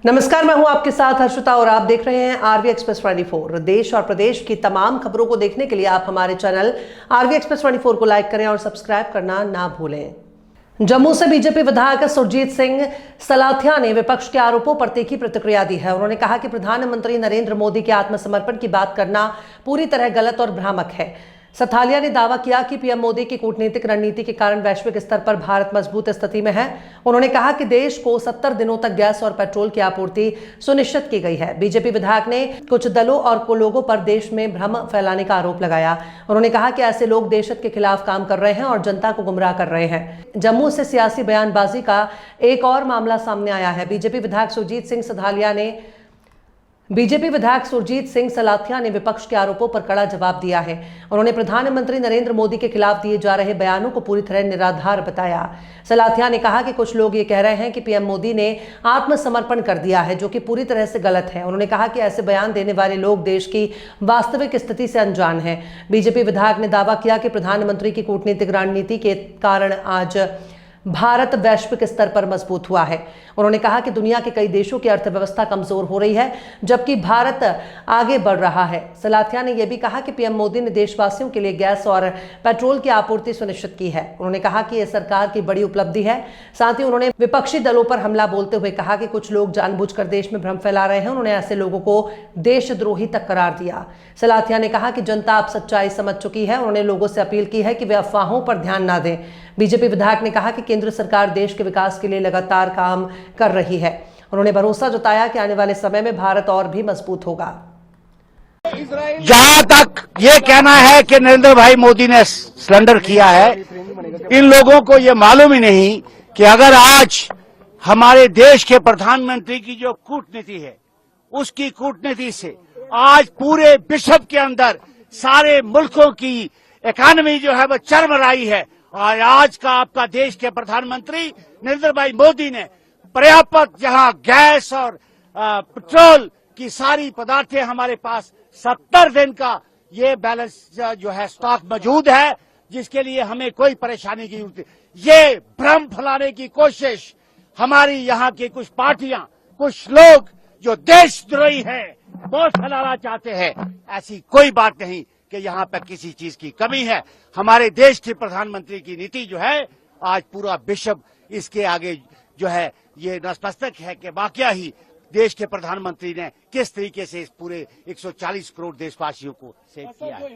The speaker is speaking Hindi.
नमस्कार, मैं हूं आपके साथ हर्षिता और आप देख रहे हैं आरवी एक्सप्रेस 24। देश और प्रदेश की तमाम खबरों को देखने के लिए आप हमारे चैनल आरवी एक्सप्रेस 24 को लाइक करें और सब्सक्राइब करना ना भूलें। जम्मू से बीजेपी विधायक सुरजीत सिंह सलाथिया ने विपक्ष के आरोपों पर तीखी प्रतिक्रिया दी है। उन्होंने कहा कि प्रधानमंत्री नरेंद्र मोदी के आत्मसमर्पण की बात करना पूरी तरह गलत और भ्रामक है। सथालिया ने दावा किया कि पीएम मोदी की कूटनीतिक रणनीति के कारण वैश्विक स्तर पर भारत मजबूत स्थिति में है। उन्होंने कहा कि देश को 70 दिनों तक गैस और पेट्रोल की आपूर्ति सुनिश्चित की गई है। बीजेपी विधायक ने कुछ दलों और लोगों पर देश में भ्रम फैलाने का आरोप लगाया। उन्होंने कहा कि ऐसे लोग देश के खिलाफ काम कर रहे हैं और जनता को गुमराह कर रहे हैं। जम्मू से सियासी बयानबाजी का एक और मामला सामने आया है। बीजेपी विधायक सुरजीत सिंह सलाथिया ने विपक्ष के आरोपों पर कड़ा जवाब दिया है। उन्होंने प्रधानमंत्री नरेंद्र मोदी के खिलाफ दिए जा रहे बयानों को पूरी तरह निराधार बताया। सलाथिया ने कहा कि कुछ लोग ये कह रहे हैं कि पीएम मोदी ने आत्मसमर्पण कर दिया है, जो कि पूरी तरह से गलत है। उन्होंने कहा कि ऐसे बयान देने वाले लोग देश की वास्तविक स्थिति से अनजान हैं। बीजेपी विधायक ने दावा किया कि प्रधानमंत्री की कूटनीतिक रणनीति के कारण आज भारत वैश्विक स्तर पर मजबूत हुआ है। उन्होंने कहा कि दुनिया के कई देशों की अर्थव्यवस्था कमजोर हो रही है, जबकि भारत आगे बढ़ रहा है। सलाथिया ने यह भी कहा कि पीएम मोदी ने देशवासियों के लिए गैस और पेट्रोल की आपूर्ति सुनिश्चित की है। उन्होंने कहा कि यह सरकार की बड़ी उपलब्धि है। साथ ही उन्होंने विपक्षी दलों पर हमला बोलते हुए कहा कि कुछ लोग जानबूझकर देश में भ्रम फैला रहे हैं। उन्होंने ऐसे लोगों को देशद्रोही तक करार दिया। सलाथिया ने कहा कि जनता अब सच्चाई समझ चुकी है। उन्होंने लोगों से अपील की है कि वे अफवाहों पर ध्यान न दें। बीजेपी विधायक ने कहा कि केंद्र सरकार देश के विकास के लिए लगातार काम कर रही है। उन्होंने भरोसा जताया कि आने वाले समय में भारत और भी मजबूत होगा। जहां तक ये कहना है कि नरेंद्र भाई मोदी ने सरेंडर किया है, इन लोगों को ये मालूम ही नहीं कि अगर आज हमारे देश के प्रधानमंत्री की जो कूटनीति है, उसकी कूटनीति से आज पूरे विश्व के अंदर सारे मुल्कों की इकोनॉमी जो है वो चरमराई है। और आज का आपका देश के प्रधानमंत्री नरेंद्र भाई मोदी ने पर्याप्त जहां गैस और पेट्रोल की सारी पदार्थें हमारे पास 70 दिन का ये बैलेंस जो है स्टॉक मौजूद है, जिसके लिए हमें कोई परेशानी की जरूरत नहीं। ये भ्रम फैलाने की कोशिश हमारी यहाँ की कुछ पार्टियां, कुछ लोग जो देशद्रोही हैं, वो फैलाना चाहते हैं। ऐसी कोई बात नहीं कि यहाँ पर किसी चीज की कमी है। हमारे देश के प्रधानमंत्री की नीति जो है, आज पूरा विश्व इसके आगे जो है ये नतमस्तक है कि वाकया ही देश के प्रधानमंत्री ने किस तरीके से इस पूरे 140 करोड़ देशवासियों को सेव किया है।